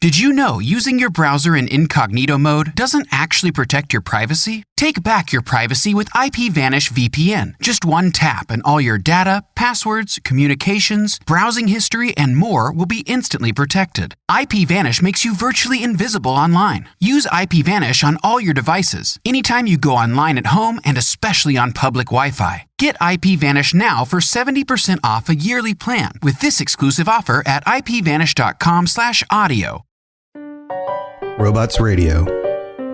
Did you know using your browser in incognito mode doesn't actually protect your privacy? Take back your privacy with IPVanish VPN. Just one tap and all your data, passwords, communications, browsing history, and more will be instantly protected. IPVanish makes you virtually invisible online. Use IPVanish on all your devices, anytime you go online at home and especially on public Wi-Fi. Get IPVanish now for 70% off a yearly plan with this exclusive offer at ipvanish.com/audio. Robots Radio.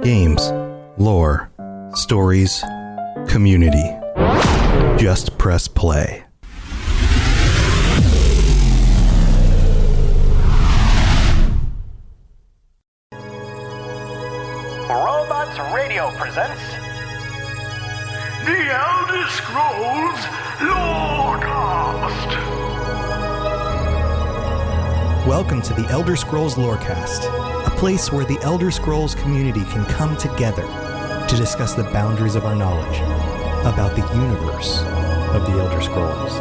Games. Lore. Stories. Community. Just press play. Robots Radio presents The Elder Scrolls Lorecast. Welcome to the Elder Scrolls Lorecast, a place where the Elder Scrolls community can come together to discuss the boundaries of our knowledge about the universe of the Elder Scrolls.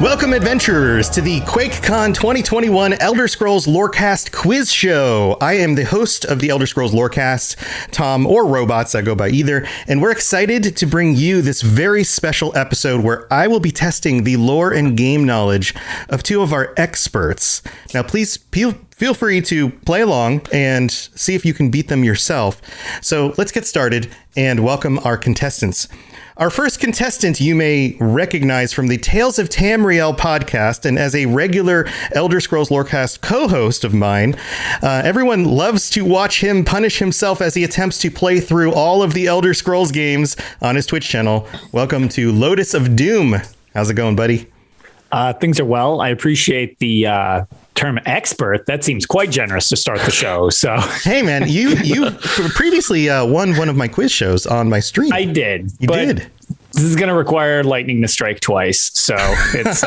Welcome, adventurers, to the Quakecon 2021 Elder Scrolls Lorecast quiz show. I am the host of the Elder Scrolls Lorecast, Tom, or Robots, I go by either, and we're excited to bring you this very special episode where I will be testing the lore and game knowledge of two of our experts. Now, please feel free to play along and see if you can beat them yourself. So let's get started and welcome our contestants. Our first contestant you may recognize from the Tales of Tamriel podcast, and as a regular Elder Scrolls Lorecast co-host of mine, everyone loves to watch him punish himself as he attempts to play through all of the Elder Scrolls games on his Twitch channel. Welcome to LotusofDoom. How's it going, buddy? Things are well. I appreciate the term expert. That seems quite generous to start the show. So, hey, man, you previously won one of my quiz shows on my stream. I did. You did. This is going to require lightning to strike twice. So it's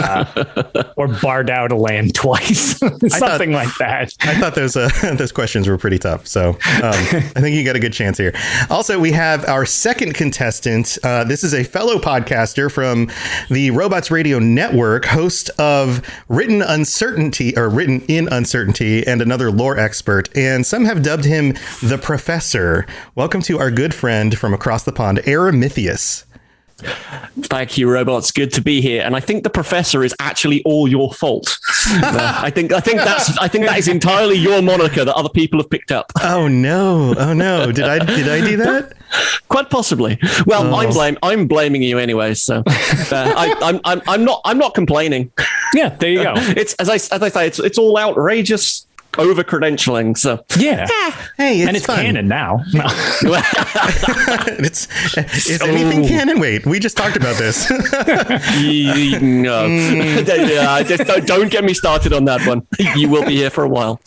or barred out a land twice, something like that. I thought those questions were pretty tough. So I think you got a good chance here. Also, we have our second contestant. This is a fellow podcaster from the Robots Radio Network, host of Written in Uncertainty, and another lore expert. And some have dubbed him the Professor. Welcome to our good friend from across the pond, Aramithius. Thank you, Robots. Good to be here. And I think the Professor is actually all your fault. I think that is entirely your moniker that other people have picked up. Oh no! Did I do that? Quite possibly. Well, I'm blaming you anyway. So I'm not complaining. Yeah, there you go. It's as I say, it's all outrageous over credentialing. So yeah. Hey, it's fun. canon now. Is anything canon? Wait, we just talked about this. No. Don't get me started on that one. You will be here for a while.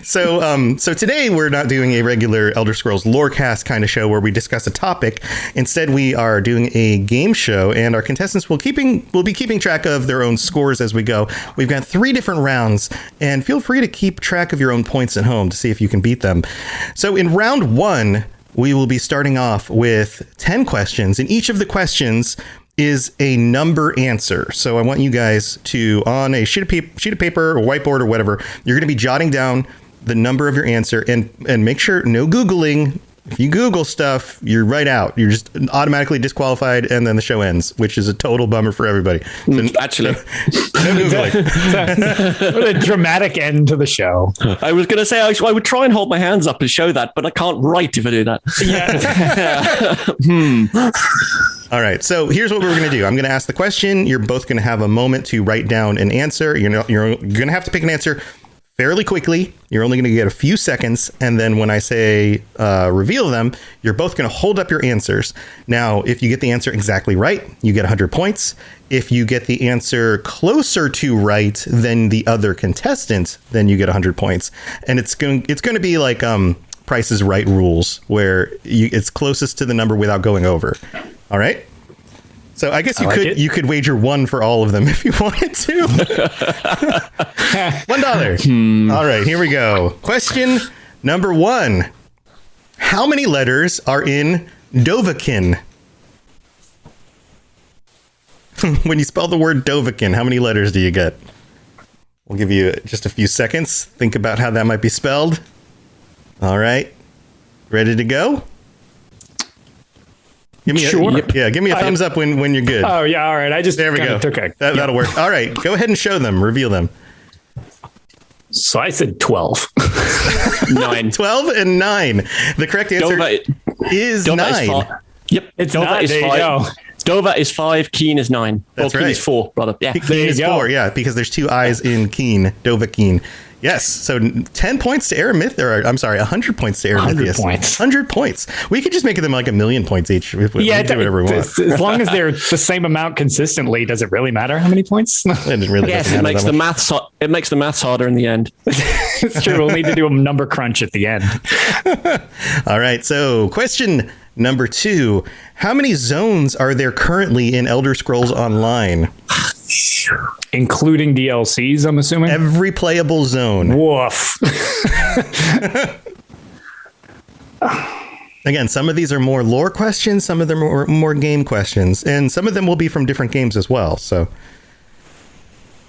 So today we're not doing a regular Elder Scrolls Lorecast kind of show where we discuss a topic. Instead, we are doing a game show, and our contestants will be keeping track of their own scores as we go. We've got 3 different rounds, and feel free to keep track of your own points at home to see if you can beat them. So in round 1, we will be starting off with 10 questions, and each of the questions is a number answer. So I want you guys to, on a sheet of paper or whiteboard or whatever, you're going to be jotting down the number of your answer, and make sure no Googling. If you Google stuff, you're right out. You're just automatically disqualified, and then the show ends, which is a total bummer for everybody. So, actually, no Googling. What a dramatic end to the show. I was going to say I would try and hold my hands up to show that, but I can't write if I do that. Yeah. All right. So here's what we're going to do. I'm going to ask the question. You're both going to have a moment to write down an answer. You're going to have to pick an answer fairly quickly. You're only going to get a few seconds. And then when I say reveal them, you're both going to hold up your answers. Now, if you get the answer exactly right, you get 100 points. If you get the answer closer to right than the other contestant, then you get 100 points. And it's going to be like Price is Right rules, where it's closest to the number without going over. All right. So I guess you could wager 1 for all of them if you wanted to. $1. All right, here we go. Question number 1. How many letters are in Dovahkiin? When you spell the word Dovahkiin, how many letters do you get? We'll give you just a few seconds. Think about how that might be spelled. All right. Ready to go? Give me give me a thumbs up when you're good. Oh, yeah. All right. I just there we go. That'll work. All right. Go ahead and show them. Reveal them. So I said 12. 9. 12 and 9. The correct answer is Dover 9. Yep. It's Dover not. is There 5. you go. Dover is 5. Keen is 9. That's Keen right. is 4, brother. Yeah. Keen is 4, yeah, because there's 2 I's in Keen. Dovahkiin. Yes, so 10 points to Aramithius. I'm sorry, 100 points to Aramithius. 100 points. 100 points. We could just make them like 1,000,000 points each. We do whatever we want. As long as they're the same amount consistently, does it really matter how many points? It really Yes, doesn't it matter makes that the much. maths. It makes the maths harder in the end. It's true. We'll need to do a number crunch at the end. All right, so question number 2. How many zones are there currently in Elder Scrolls Online? Including DLCs, I'm assuming? Every playable zone. Woof. Again, some of these are more lore questions, some of them are more game questions, and some of them will be from different games as well. So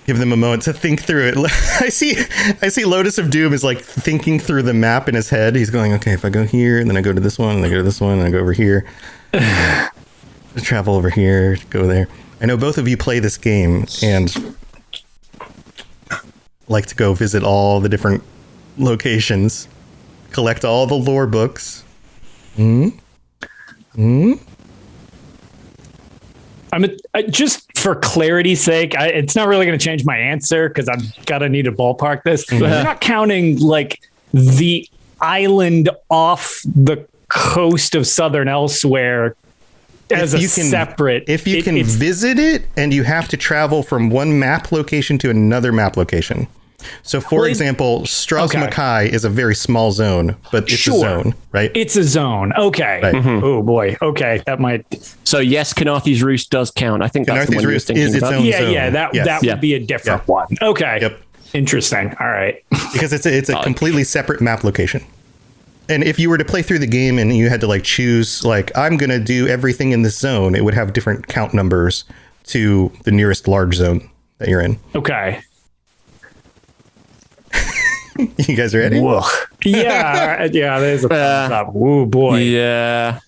give them a moment to think through it. I see Lotus of Doom is like thinking through the map in his head. He's going, okay, if I go here, and then I go to this one, and I go to this one, and I go over here. Travel over here, go there. I know both of you play this game and like to go visit all the different locations, collect all the lore books. Just for clarity's sake, it's not really going to change my answer because I'm gotta need to ballpark this. You're not counting like the island off the coast of Southern Elsewhere as separate. If you can visit it, and you have to travel from one map location to another map location. So, for example, Stras Mackay is a very small zone, but it's a zone, right? It's a zone. Okay. Right. Oh boy. Okay, that might. So yes, Canarthy's Roost does count. I think that's the Canarthy's one you're Roost thinking is its about. own zone. That would be a different one. Okay. Yep. Interesting. All right. Because it's a completely separate map location. And if you were to play through the game and you had to like choose, like, I'm going to do everything in this zone, it would have different count numbers to the nearest large zone that you're in. Okay. You guys ready? Whoa. Yeah. Yeah. There's a thumbs up. Oh boy. Yeah.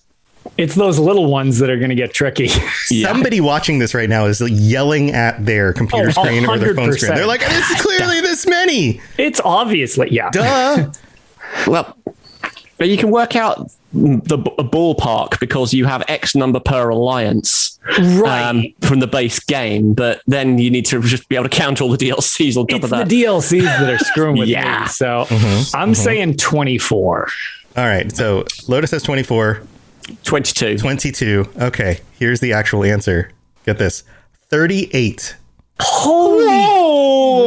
It's those little ones that are going to get tricky. Somebody watching this right now is yelling at their computer screen or their phone screen. They're like, it's clearly this many. It's obviously, yeah. Duh. Well, but you can work out a ballpark because you have X number per alliance from the base game, but then you need to just be able to count all the DLCs on top it's of that. The DLCs that are screwing with me. So I'm saying 24. All right. So Lotus has 24. 22. 22. Okay. Here's the actual answer. Get this. 38. Holy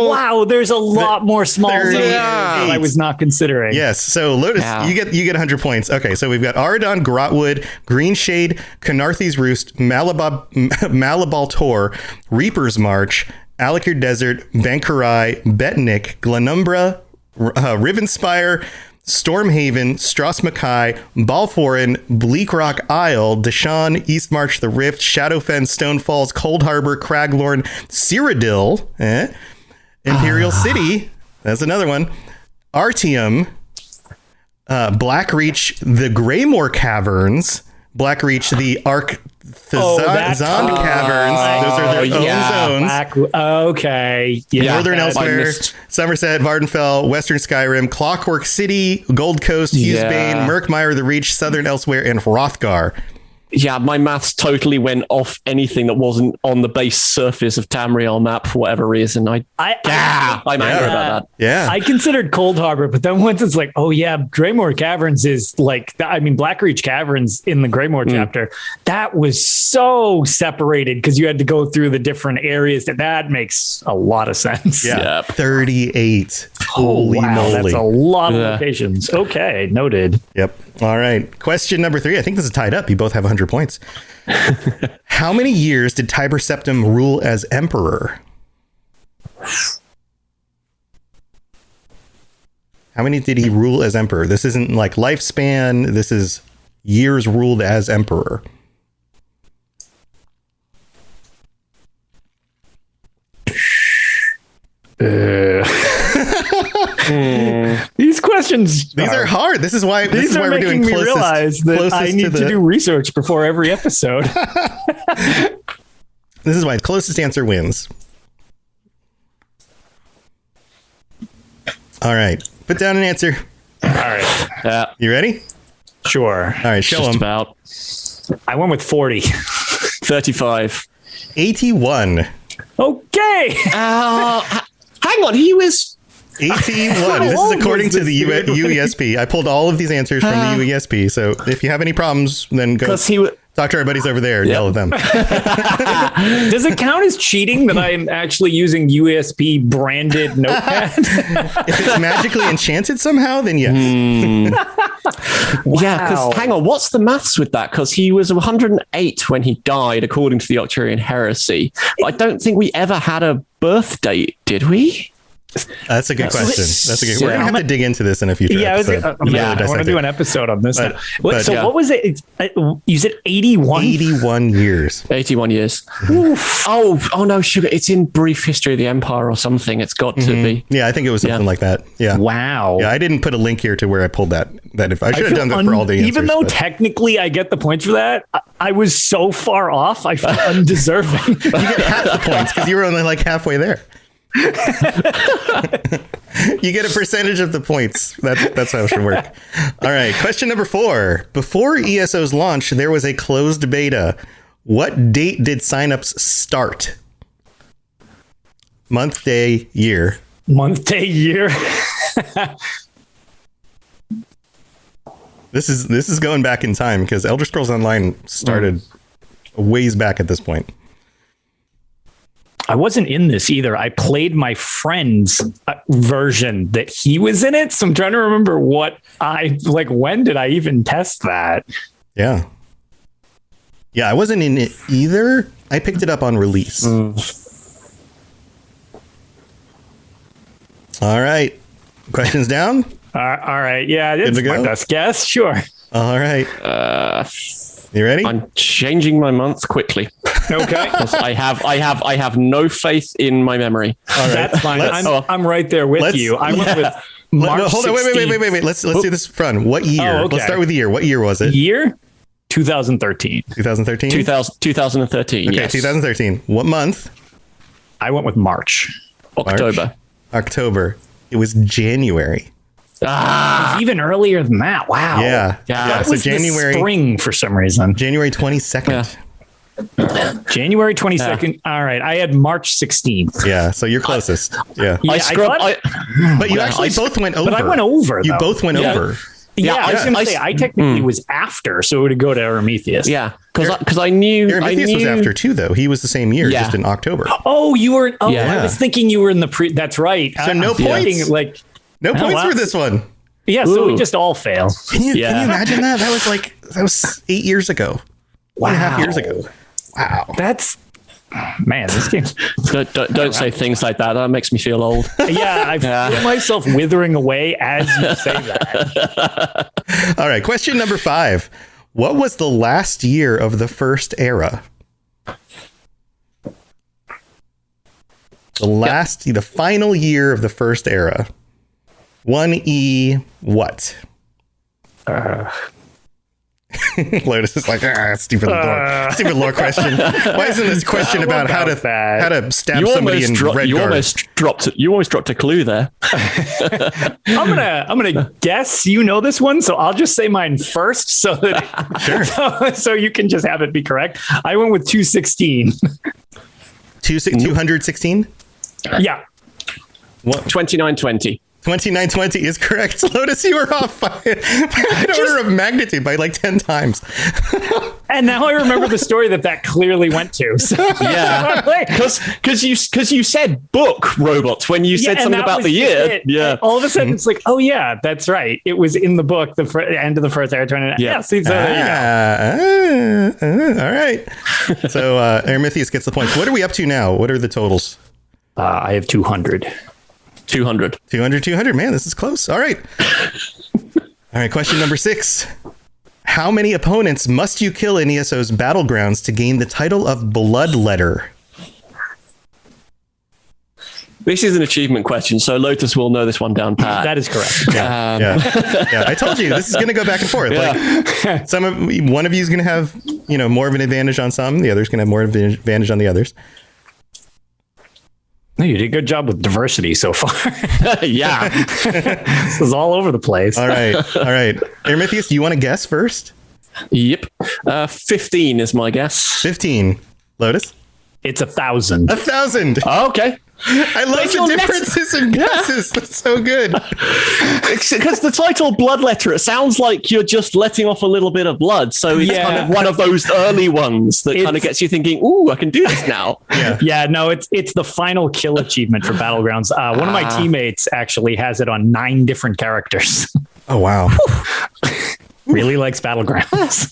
wow! There's a lot more small zones that I was not considering. Yes. So Lotus, you get 100 points. Okay. So we've got Aradon, Grotwood, Greenshade, Canarthy's Roost, Malabal Tor, Reaper's March, Alakir Desert, Bankarai, Betnik, Glenumbra, Rivenspire, Stormhaven, Stras Mackay, Balforan, Bleak Rock Isle, Deshaun, Eastmarch, The Rift, Shadowfen, Stone Falls, Cold Harbor, Craglorn, Cyrodiil, Imperial City, that's another one, Artium, Blackreach, the Greymore Caverns, Blackreach, the Zond Caverns. Those are their own zones. Okay. Yeah, Northern Elsewhere, Somerset, Vardenfell, Western Skyrim, Clockwork City, Gold Coast, Hughesbane, Murkmire, The Reach, Southern Elsewhere, and Hrothgar. Yeah, my maths totally went off anything that wasn't on the base surface of Tamriel map for whatever reason. I'm angry about that. Yeah. I considered Cold Harbor, but then once it's like, oh yeah, Greymore Caverns is like, I mean, Blackreach Caverns in the Greymore chapter, that was so separated because you had to go through the different areas. That makes a lot of sense. Yeah. 38. Holy moly. That's a lot of locations. Okay, noted. Yep. All right. Question number 3. I think this is tied up. You both have 100 points. How many years did Tiber Septim rule as emperor? How many did he rule as emperor? This isn't like lifespan. This is years ruled as emperor. These questions. These are hard. This is why These are we're making doing me closest. realize that I need to do research before every episode. This is why closest answer wins. All right. Put down an answer. All right. Yeah, You ready? Sure. All right. Show just them. about I went with 40. 35. 81. Okay. Hang on, he was 81. This is old according was to the this dude? UESP. I pulled all of these answers from the UESP. So if you have any problems, then go because he was. talk to our buddies over there and yell at them. Does it count as cheating that I'm actually using USP branded notepad? If it's magically enchanted somehow, then yes. Yeah, because hang on, what's the maths with that? Because he was 108 when he died, according to the Octurian heresy. But I don't think we ever had a birth date, did we? That's a good question. That's a good. We're Yeah. gonna have to dig into this in a future episode. I want to do an episode on this. What was it? You said 81? 81 years. 81 years. Oh no, sugar! It's in Brief History of the Empire or something. It's got to be. Yeah, I think it was something like that. Yeah. Wow. Yeah, I didn't put a link here to where I pulled that. If I should have done that for all the answers. Even though but- technically I get the points for that, I was so far off. I felt undeserving. you get half the points because you were only like halfway there. You get a percentage of the points. That's how it should work. All right. Question number 4. Before ESO's launch, there was a closed beta. What date did signups start? Month, day, year. Month, day, year. This is going back in time because Elder Scrolls Online started a ways back at this point. I wasn't in this either. I played my friend's version that he was in it. So I'm trying to remember when did I even test that? Yeah. Yeah, I wasn't in it either. I picked it up on release. All right. Questions down? All right. Yeah, it's to my go? best guess. Sure. All right. You ready? I'm changing my month quickly. Okay. I have no faith in my memory. All right. That's fine. Let's- I'm right there with you. I went with March No, hold on. Wait. 16th. Let's do this fun. What year? Oh, okay. Let's start with the year. What year was it? Year 2013. 2013? 2013. Okay, Yes. 2013. What month? I went with March. October. October. It was January. Ah, Even earlier than that. Wow. Yeah. Yeah. It So was January the spring for some reason. January 22nd. January 22nd. All right. I had March 16th. Yeah. So you're closest. Yeah. Yeah, I scrubbed. But you actually both went over. But I went over, You though. both went Yeah. over. Yeah, I was going to I- say, I technically was after, so it would go to Aramithius. yeah, because I knew. Aramithius was after too, though. He was the same year, Yeah. just in October. Oh, you were. Oh, Yeah. I was thinking you were in the pre. That's right. So no I'm thinking, points? Like, No points wow. for this one. yeah. So we Ooh. just all fail. Can you Yeah. imagine that? That was 8 years ago. 1.5 years ago. Wow. That's man. This game. Don't say things like that. That makes me feel old. Yeah, I feel myself withering away as you say that. All right. Question number 5. What was the last year of the first era? The final year of the first era. 1E what? Lotus is like, stupid lore question. Why isn't this question about how to stab somebody in Redguard? You almost dropped a clue there. I'm gonna guess you know this one, so I'll just say mine first, so that so you can just have it be correct. I went with 216. 216? Yeah. 2920. 2920 is correct. Lotus, you were off by an order of magnitude by like 10 times. And now I remember the story that clearly went to. So. Yeah, because you said book robots when you said and something that about was the year. it. Yeah, And all of a sudden it's like, oh yeah, that's right. It was in the book, the end of the first era. Yeah. See, so there you go. All right. So Aramithius gets the points. What are we up to now? What are the totals? I have 200. 200. 200. Man, this is close. All right. All right. Question number 6. How many opponents must you kill in ESO's Battlegrounds to gain the title of Bloodletter? This is an achievement question, so Lotus will know this one down pat. That is correct. Yeah, I told you this is going to go back and forth. Like one of you is going to have, more of an advantage on some. The other's going to have more advantage on the others. No, you did a good job with diversity so far. Yeah. This is all over the place. All right. Aramithius, do you want to guess first? Yep. 15 is my guess. 15. Lotus? It's 1,000. 1,000. Oh, okay. I love the differences in guesses. That's so good. Because the title Blood Letter, it sounds like you're just letting off a little bit of blood. So it's kind of one of those early ones that kind of gets you thinking, ooh, I can do this now. No, it's the final kill achievement for Battlegrounds. One of my teammates actually has it on 9 different characters. Oh, wow. Really likes Battlegrounds.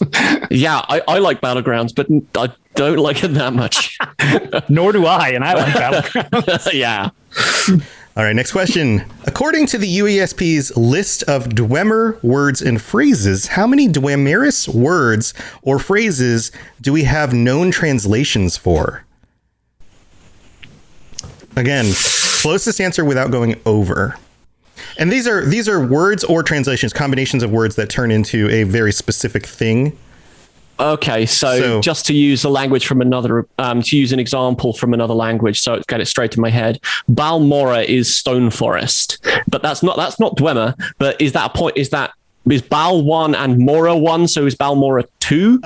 Yeah, I like Battlegrounds, but I don't like it that much. Nor do I, and I like Battlegrounds. Yeah. All right, next question. According to the UESP's list of Dwemer words and phrases, how many Dwemerus words or phrases do we have known translations for? Again, closest answer without going over. And these are words or translations, combinations of words that turn into a very specific thing. Okay, so just to use a language from another, to use an example from another language, so get it straight to my head. Balmora is stone forest, but that's not Dwemer. But is that a point? Is Bal 1 and Mora 1? So is Balmora 2?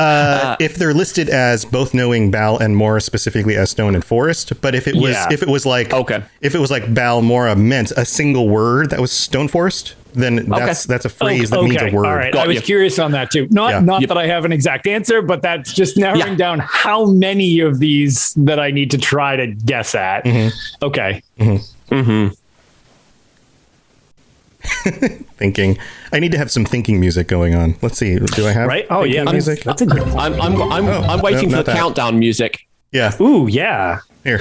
If they're listed as both knowing Bal and Mora specifically as stone and forest, but if it was like Balmora meant a single word that was stone forest, then that's a phrase that means a word. All right. I was curious on that too. Not that I have an exact answer, but that's just narrowing down how many of these that I need to try to guess at. Mm-hmm. Okay. Mm-hmm. Mm-hmm. Thinking. I need to have some thinking music going on. Let's see. Do I have music? That's a good one. I'm waiting for the countdown music. Yeah. Ooh, yeah. Here.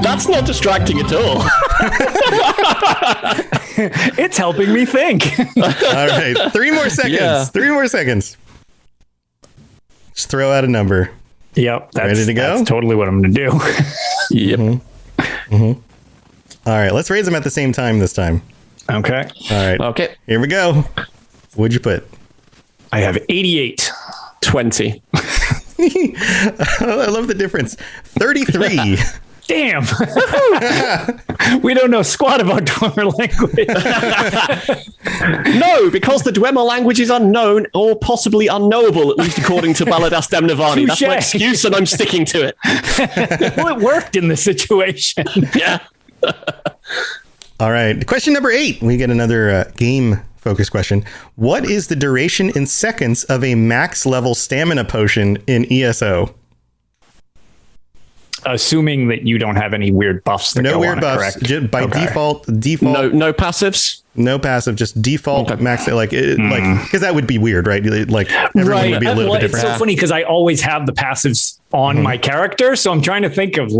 That's not distracting at all. It's helping me think. All right. 3 more seconds. Yeah. 3 more seconds. Just throw out a number. Yep. Ready to go? That's totally what I'm going to do. Yep. Mm-hmm. Mm-hmm. All right. Let's raise them at the same time this time. Okay. All right. Okay. Here we go. What'd you put? I have 88. 20. I love the difference. 33. Damn. We don't know squat about Dwemer language. No, because the Dwemer language is unknown or possibly unknowable, at least according to Baladas Demnavani. That's my excuse, and I'm sticking to it. Well, it worked in this situation. Yeah. All right. Question number 8. We get another game focus question. What is the duration in seconds of a max level stamina potion in ESO? Assuming that you don't have any weird buffs. No weird buffs. By default. No passives. No passive. Just default max. Because that would be weird, right? Like everyone would be a little bit different. It's so funny because I always have the passives on my character, so I'm trying to think of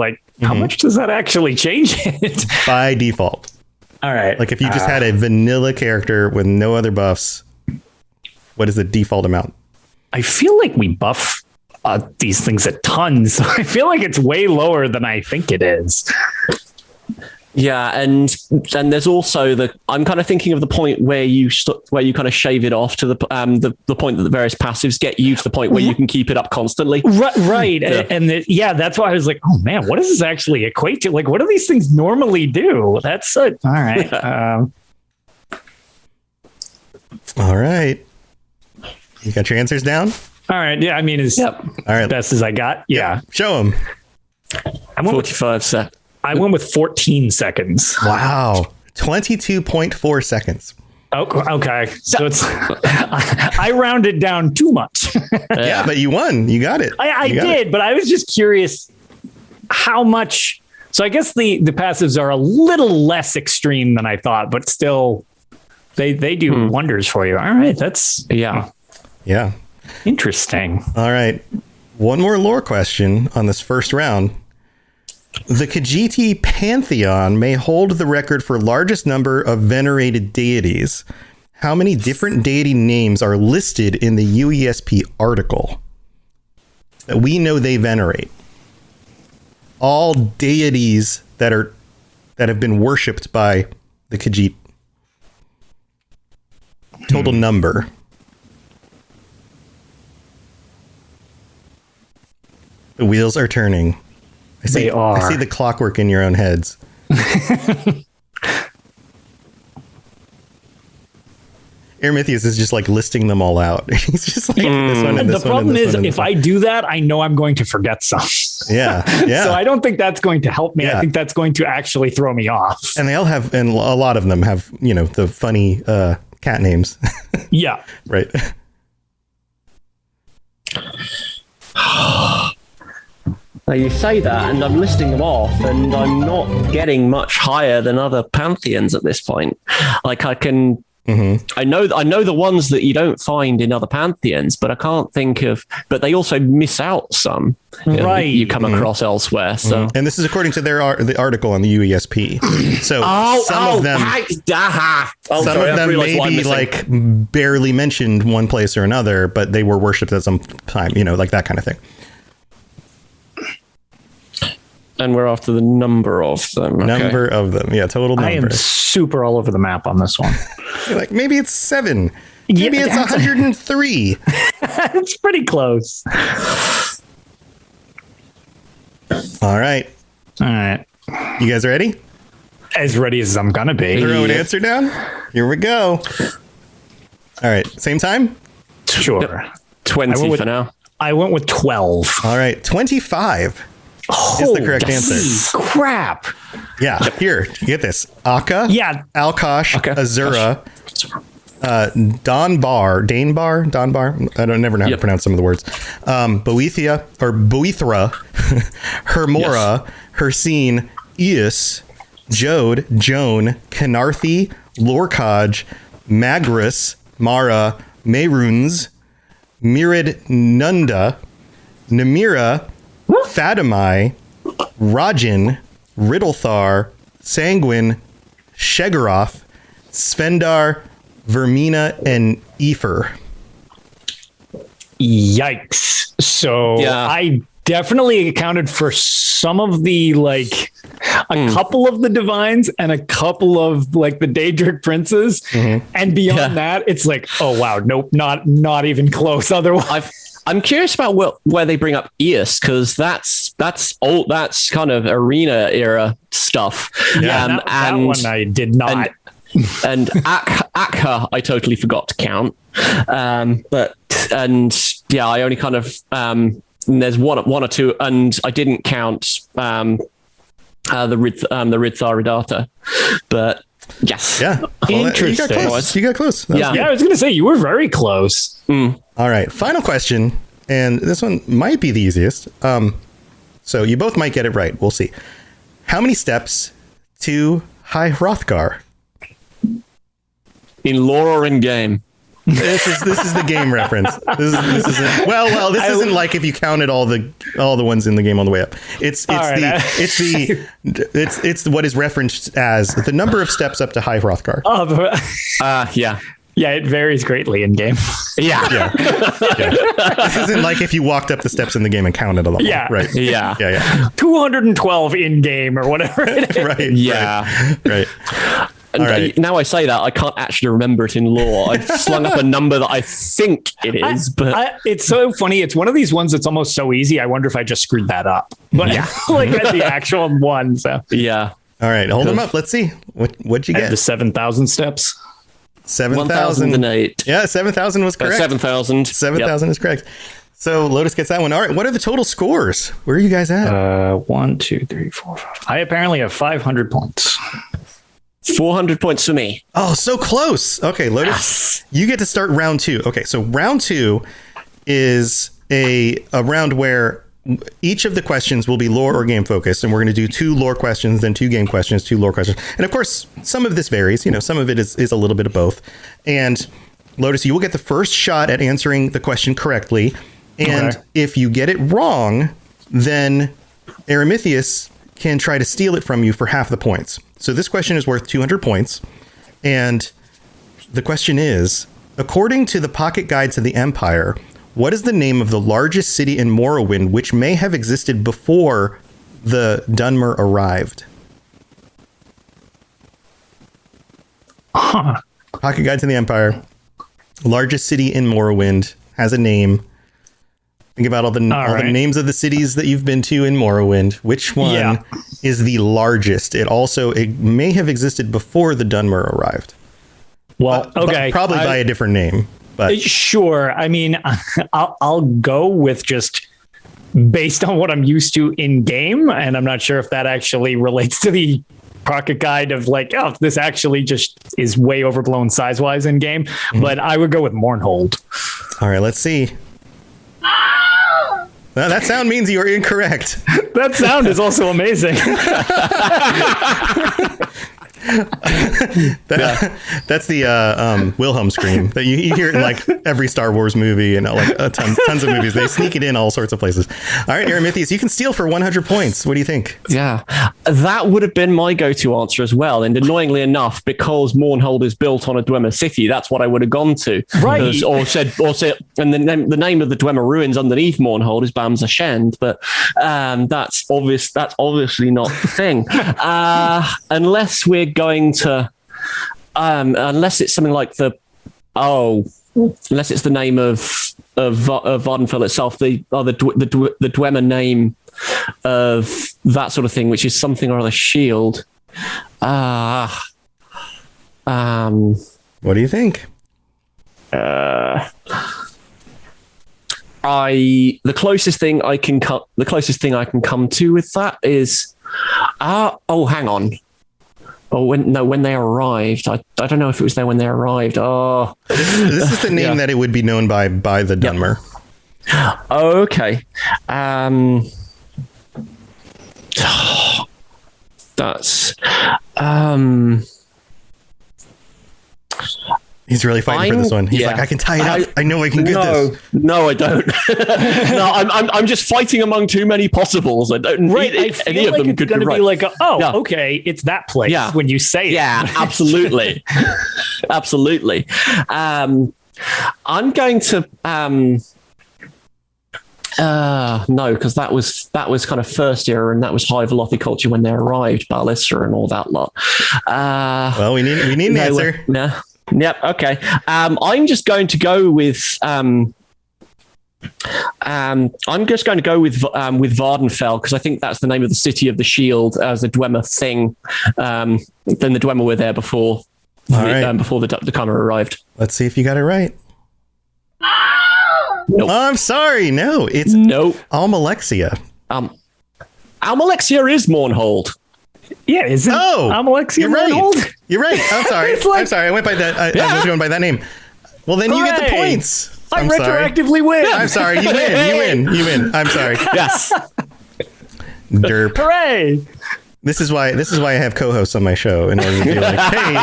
how much does that actually change it? By default. All right. Like if you just had a vanilla character with no other buffs, what is the default amount? I feel like we buff these things a ton, so I feel like it's way lower than I think it is. Yeah, and there's also I'm kind of thinking of the point where you kind of shave it off to the point that the various passives get you to the point where you can keep it up constantly. Right. Yeah. That's why I was like, oh man, what does this actually equate to? Like, what do these things normally do? That's all right. All right. You got your answers down? All right. Yeah. I mean, as best as I got. Yeah. Yep. Show them. 45 seconds. I went with 14 seconds. Wow. 22.4 seconds. Oh, okay. So it's I rounded down too much. Yeah, but you won. You got it. I did, but I was just curious how much. So I guess the passives are a little less extreme than I thought, but still they do wonders for you. All right. That's Yeah. Interesting. All right. One more lore question on this first round. The Khajiit pantheon may hold the record for largest number of venerated deities. How many different deity names are listed in the UESP article that we know they venerate? all deities that have been worshipped by the Khajiit. Total number. The wheels are turning. I see the clockwork in your own heads. Aramithius is just like listing them all out. He's just like this one and this the one. problem is, one if I do that, I know I'm going to forget some. Yeah. So I don't think that's going to help me. Yeah. I think that's going to actually throw me off. And they all have, and a lot of them have, the funny cat names. Yeah. Right. Now you say that, and I'm listing them off, and I'm not getting much higher than other pantheons at this point. Like I can. Mm-hmm. I know the ones that you don't find in other pantheons, but I can't think of. But they also miss out some, right? You come across elsewhere. So, and this is according to the article on the UESP. So some of them may be like barely mentioned one place or another, but they were worshipped at some time. Like that kind of thing. And we're after the number of them. Okay. Number of them. Yeah, total number. I am super all over the map on this one. You're like, maybe it's 7. Maybe it's 103. It's pretty close. All right. You guys ready? As ready as I'm going to be. Throw an answer down. Here we go. All right. Same time? Sure. 20 for now. I went with 12. All right. 25. Is the correct answer. Crap. Yeah. Here, get this. Akka. Yeah. Alkosh. Okay. Azura. Donbar. I don't never know how to pronounce some of the words. Boethia or Boethra. Hermora. Hersine. Eus. Jode. Joan. Canarthi. Lorkaj. Magris. Mara. Meruns. Mirid Nunda. Namira. Fatimai, Rajin, Riddlethar, Sanguine, Shegaroth, Svendar, Vermina, and Efer. Yikes. So I definitely accounted for some of the couple of the divines and a couple of like the Daedric princes. Mm-hmm. And beyond that, it's like, oh wow, nope, not even close. Otherwise, I'm curious about where they bring up Eos, because that's old. That's kind of arena era stuff. Yeah, that one I did not. And Akka, I totally forgot to count. I only kind of there's one or two, and I didn't count the Ridthar Ridata, but. Yes. Yeah. Interesting. You got close. Yeah, I was going to say you were very close. All right. Final question. And this one might be the easiest. So you both might get it right. We'll see. How many steps to High Hrothgar? In lore or in game? This is the game reference. This isn't like if you counted all the ones in the game on the way up. It's what is referenced as the number of steps up to High Hrothgar. Yeah. Yeah, it varies greatly in game. Yeah. This isn't like if you walked up the steps in the game and counted them all. Yeah. Right. Yeah. 212 in game or whatever it is. Right. Yeah. Right. And now I say that, I can't actually remember it in lore. I've slung up a number that I think it is, but it's so funny. It's one of these ones that's almost so easy. I wonder if I just screwed that up. But like that's the actual one. So yeah. All right, hold them up. Let's see what'd you get. The 7,000 steps. 7,008. Yeah, 7,000 was correct. 7,000. 7,000 is correct. So Lotus gets that one. All right, what are the total scores? Where are you guys at? 1, 2, 3, 4, 5. I apparently have 500 points. 400 points for me. Oh, so close. Okay, Lotus, you get to start round 2. Okay, so round 2 is a round where each of the questions will be lore or game focused, and we're going to do 2 lore questions, then 2 game questions, 2 lore questions. And of course, some of this varies. Some of it is a little bit of both. And Lotus, you will get the first shot at answering the question correctly. And if you get it wrong, then Aramithius can try to steal it from you for half the points. So this question is worth 200 points. And the question is, according to the Pocket Guide to the Empire, what is the name of the largest city in Morrowind which may have existed before the Dunmer arrived? Huh. Pocket Guide to the Empire. Largest city in Morrowind. Has a name. Think about all the names of the cities that you've been to in Morrowind. Which one is the largest? It may have existed before the Dunmer arrived. Well, okay. Probably by a different name. But sure. I mean, I'll go with just based on what I'm used to in game. And I'm not sure if that actually relates to the Pocket Guide of like, oh, this actually just is way overblown size wise in game. But I would go with Mournhold. All right, let's see. Well, that sound means you are incorrect. That sound is also amazing. That's the Wilhelm scream that you hear in like every Star Wars movie and like tons of movies. They sneak it in all sorts of places. All right, Aramithius, you can steal for 100 points. What do you think? Yeah, that would have been my go-to answer as well. And annoyingly enough, because Mournhold is built on a Dwemer city, that's what I would have gone to. Right. Or said, and the name of the Dwemer ruins underneath Mournhold is Bam's Ashend, but that's obviously not the thing. Unless we're going to, unless it's something like unless it's the name of Vardenfell itself, the Dwemer name of that sort of thing, which is something or other shield. What do you think? The closest thing I can come to with that is hang on. When they arrived. I don't know if it was there when they arrived. Oh, this is the name that it would be known by the Dunmer. Oh, okay. That's He's really fighting for this one. He's like, I can tie it up. I know I can get this. No, I don't. No, I'm just fighting among too many possibles. I don't need any of them. It's going to be like, okay, it's that place when you say it. Yeah, absolutely, absolutely. I'm going to no, because that was kind of first era, and that was high velocity culture when they arrived, Balissa and all that lot. Well, we need an answer. Yep. Okay. I'm just going to go with. I'm just going to go with Vardenfell, because I think that's the name of the city of the shield as a Dwemer thing. Then the Dwemer were there before before the Dunmer arrived. Let's see if you got it right. Nope. Oh, I'm sorry. No, it's Almalexia. Almalexia is Mournhold. Yeah, isn't Almalexia Mournhold? You're right. I'm sorry. I'm sorry. I went by that. I was going by that name. Well, then you get the points. I retroactively win. I'm sorry. You win. You win. I'm sorry. Yes. Derp. Hooray. This is why I have co-hosts on my show, in order to be like, hey,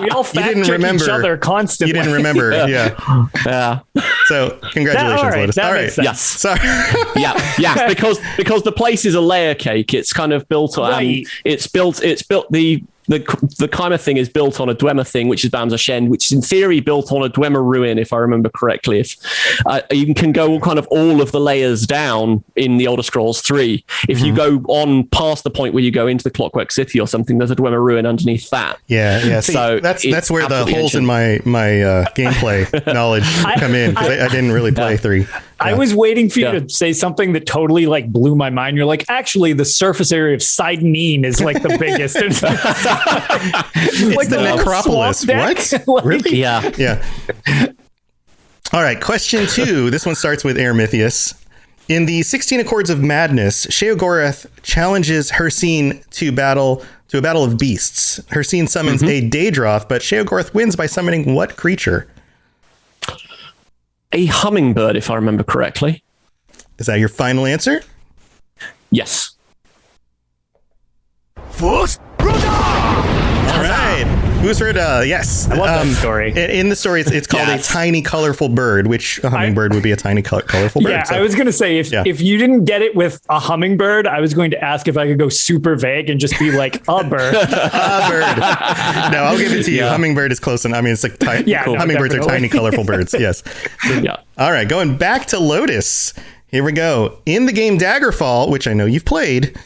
we all fact check each other constantly. You didn't remember. Yeah. So congratulations, Lotus. All right. Yes. Sorry. Yeah. Because the place is a layer cake. It's kind of built on. Right. It's built. The kind of thing is built on a Dwemer thing, which is Bam's Ashend, which is in theory built on a Dwemer ruin, if I remember correctly. If you can go kind of all of the layers down in the Elder Scrolls 3. If you go on past the point where you go into the Clockwork City or something, there's a Dwemer ruin underneath that. Yeah. See, so that's where the holes in my gameplay knowledge come in, because I didn't really play 3. I was waiting for you to say something that totally like blew my mind. You're like, actually, the surface area of Sidenine is like the biggest. It's like the necropolis. What? Really? Yeah. All right. Question 2. This one starts with Aramithius. In the 16 Accords of Madness, Sheogorath challenges Hircine to a battle of beasts. Hircine summons a Daedroth, but Sheogorath wins by summoning what creature? A hummingbird, if I remember correctly. Is that your final answer? Yes. All right. Fusrida, yes. I love that story. In the story, it's called a tiny, colorful bird, which a hummingbird would be a tiny, colorful bird. Yeah, so. I was going to say, if you didn't get it with a hummingbird, I was going to ask if I could go super vague and just be like, a bird. A bird. No, I'll give it to you. Hummingbird is close enough. I mean, it's like hummingbirds are tiny, colorful birds. Yes. So, all right, going back to Lotus. Here we go. In the game Daggerfall, which I know you've played,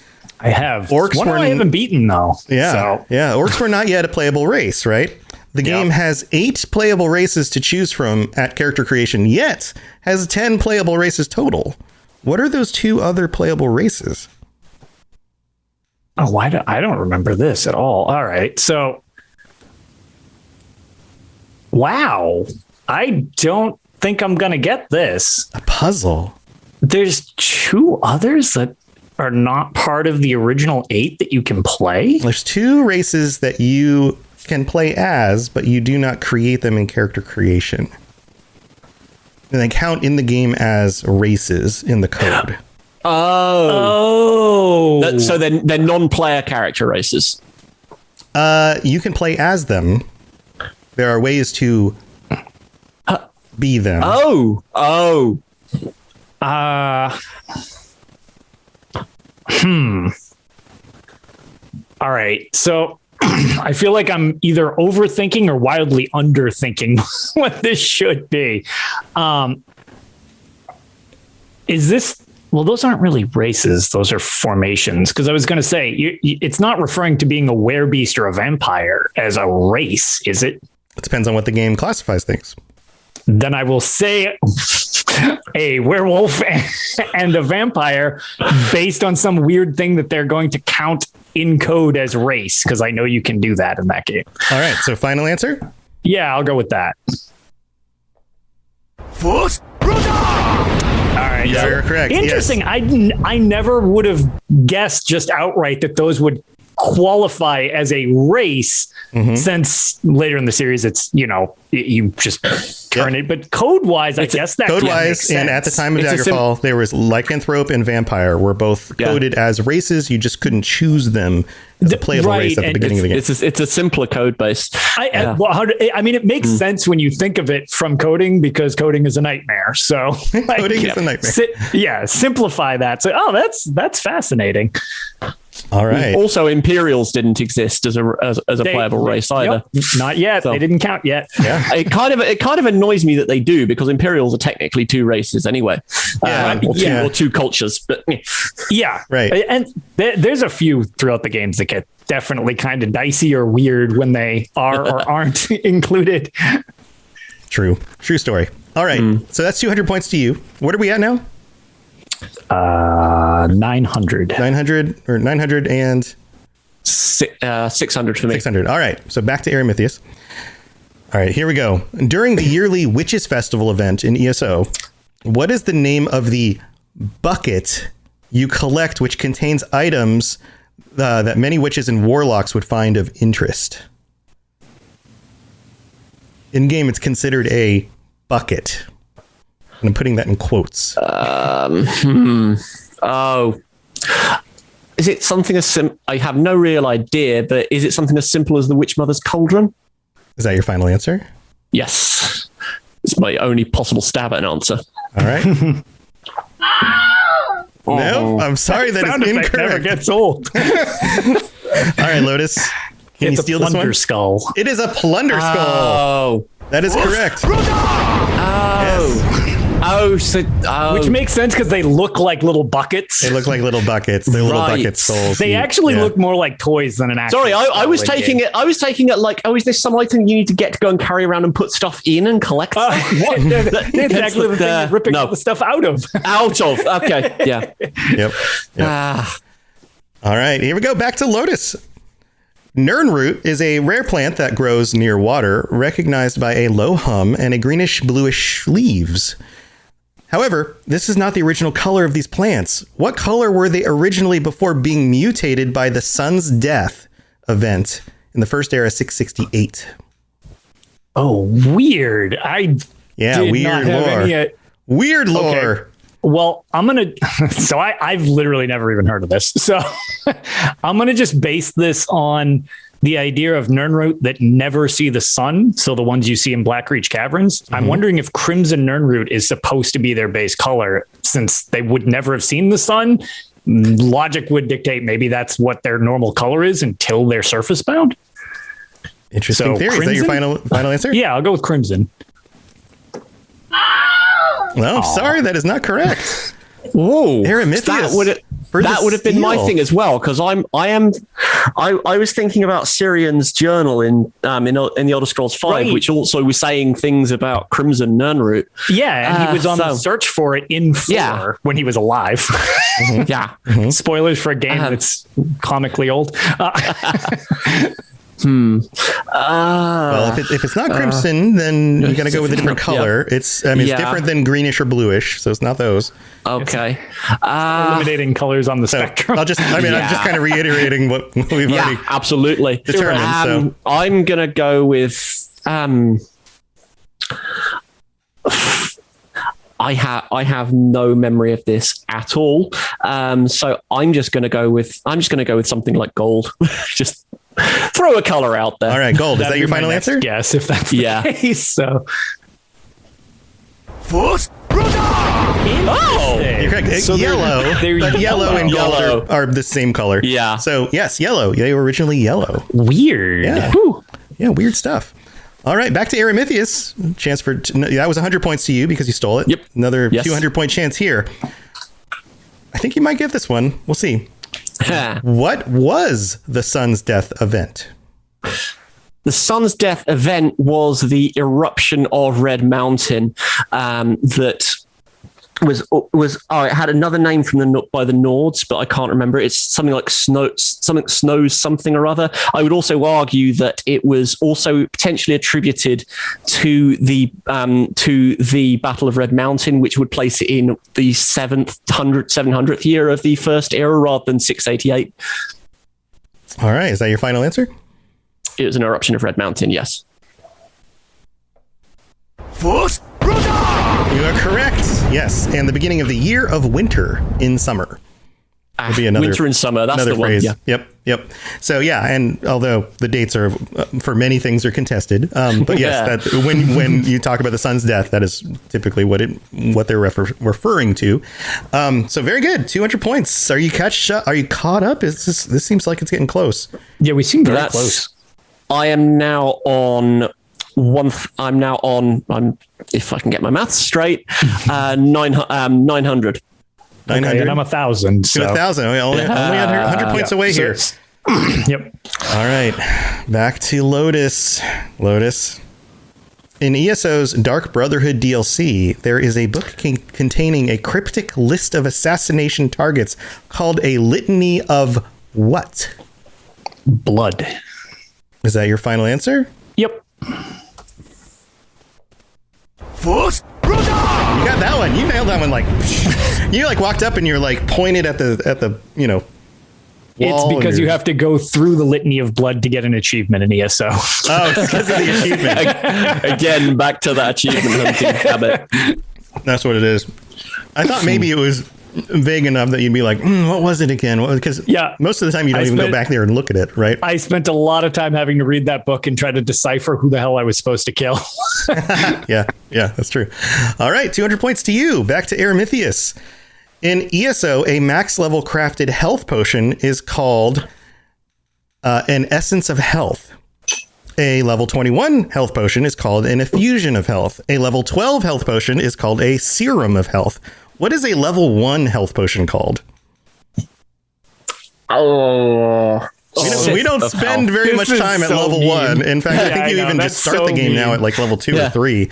I have. Orcs One were I haven't beaten, though. Yeah. So. Yeah. Orcs were not yet a playable race, right? The game has 8 playable races to choose from at character creation, yet has 10 playable races total. What are those 2 other playable races? Oh, I don't remember this at all. All right. So, wow. I don't think I'm going to get this. A puzzle. There's 2 others that are not part of the original 8 that you can play. There's 2 races that you can play as, but you do not create them in character creation. And they count in the game as races in the code. Oh. So they're non-player character races. You can play as them. There are ways to be them. Oh. All right. So I feel like I'm either overthinking or wildly underthinking what this should be. Is this... Well, those aren't really races. Those are formations. Because I was going to say, it's not referring to being a werebeast or a vampire as a race, is it? It depends on what the game classifies things. Then I will say a werewolf and a vampire based on some weird thing that they're going to count in code as race, because I know you can do that in that game. All right, so final answer? Yeah, I'll go with that. All right, Yeah, you're correct. Interesting. Yes. I never would have guessed just outright that those would qualify as a race, since later in the series it's, you just turn it. But code wise, I guess that code makes wise, sense. and at the time of Daggerfall, there was lycanthrope and vampire were both coded as races. You just couldn't choose them as a playable race at the beginning of the game. It's a simpler code base. It makes sense when you think of it from coding, because coding is a nightmare. So coding is a nightmare. Simplify that. So that's fascinating. All right. Also, Imperials didn't exist as a playable race either. Yep, not yet. So, they didn't count yet. Yeah. It kind of annoys me that they do, because Imperials are technically 2 races anyway, or two cultures. But yeah, right. And there's a few throughout the games that get definitely kind of dicey or weird when they are or aren't included. True story. All right. So that's 200 points to you. What are we at now? 900 or 900 and 600 for me. 600. All right. So back to Aramithius. All right, here we go. During the yearly Witches Festival event in ESO, what is the name of the bucket you collect which contains items that many witches and warlocks would find of interest? In game, it's considered a bucket. And I'm putting that in quotes. Is it something as I have no real idea, but is it something as simple as the Witch Mother's Cauldron? Is that your final answer? Yes. It's my only possible stab at an answer. All right. No, I'm sorry, that is incorrect. Never gets old. All right, Lotus. Can you steal this one? Plunder skull. It is a plunder skull. Oh. That is correct. Oh. Yes. Which Which makes sense because they look like little buckets. They look like little buckets. They're little bucket skulls. They actually look more like toys than an actual. Sorry, I was taking it. I was taking it like, is this some item you need to get to go and carry around and put stuff in and collect? What? That's exactly the thing you're ripping all the stuff out of. Okay, yeah. Yep. All right, here we go. Back to Lotus. Nernroot is a rare plant that grows near water, recognized by a low hum and a greenish-bluish leaves. However, this is not the original color of these plants. What color were they originally before being mutated by the Sun's Death event in the First Era 668? Oh, weird. Weird lore. Weird lore. Okay. Well, I'm going to... So I've literally never even heard of this. So I'm going to just base this on the idea of Nernroot that never see the sun. So the ones you see in Blackreach Caverns. I'm wondering if Crimson Nernroot is supposed to be their base color, since they would never have seen the sun. Logic would dictate maybe that's what their normal color is until they're surface bound. Interesting theory. Crimson? Is that your final answer? Yeah, I'll go with Crimson. Well, I'm sorry, that is not correct. Whoa. Aramithius. That would have been my thing as well, because I was thinking about Sirian's journal in the Elder Scrolls V, Right. which also was saying things about Crimson Nirnroot. Yeah, and he was on the search for it in 4 when he was alive. Yeah. Spoilers for a game that's comically old. Well, if it's not crimson, then you got to go with a different color. It's different than greenish or bluish, so it's not those. Okay. Eliminating colors on the spectrum. I'm just kind of reiterating what we've already absolutely determined. So I'm gonna go with I have no memory of this at all. So I'm just gonna go with something like gold. Just throw a color out there. All right, gold. Is that your final answer? Yes, if that's the case. So. Oh, you're correct. So yellow. But yellow and gold are the same color. Yeah. So yes, yellow. They were originally yellow. Weird. Yeah. Yeah. Weird stuff. All right, back to Aramithius. Chance for that was 100 points to you because you stole it. Yep. Another 200-point chance here. I think you might get this one. We'll see. What was the sun's death event? The sun's death event was the eruption of Red Mountain that was it had another name by the Nords, but I can't remember. It's something like snows something or other. I would also argue that it was also potentially attributed to the Battle of Red Mountain, which would place it in the 700th year of the First Era rather than 688. All right, is that your final answer? It was an eruption of Red Mountain, yes. You are correct. Yes, and the beginning of the year of winter in summer. Would be another, winter and summer. That's another the phrase. one. Yeah. Yep. So yeah, and although the dates are for many things are contested, but yes, that when you talk about the sun's death, that is typically what they're referring to. So very good, 200 points. Are you caught up? This seems like it's getting close. Yeah, we seem very close. I am now on if I can get my maths straight, 900. 900, and I'm 1,000. So 1,000. We only 100 points away here. Yep. All right, back to Lotus. In ESO's Dark Brotherhood DLC, there is a book containing a cryptic list of assassination targets called a litany of what? Blood. Is that your final answer? Yep. You got that one. You nailed that one. You walked up and you're pointed at the It's because you have to go through the litany of blood to get an achievement in ESO. Oh, it's because of the achievement. Again, back to that achievement hunting habit. That's what it is. I thought maybe it was vague enough that you'd be like, what was it again? Because most of the time you don't even go back there and look at it, right? I spent a lot of time having to read that book and try to decipher who the hell I was supposed to kill. Yeah, that's true. All right, 200 points to you. Back to Aramithius. In ESO, a max level crafted health potion is called an Essence of Health. A level 21 health potion is called an Effusion of Health. A level 12 health potion is called a Serum of Health. What is a level 1 health potion called? We don't spend very much time at level 1. In fact, I think you even just start the game now at level 2 or 3.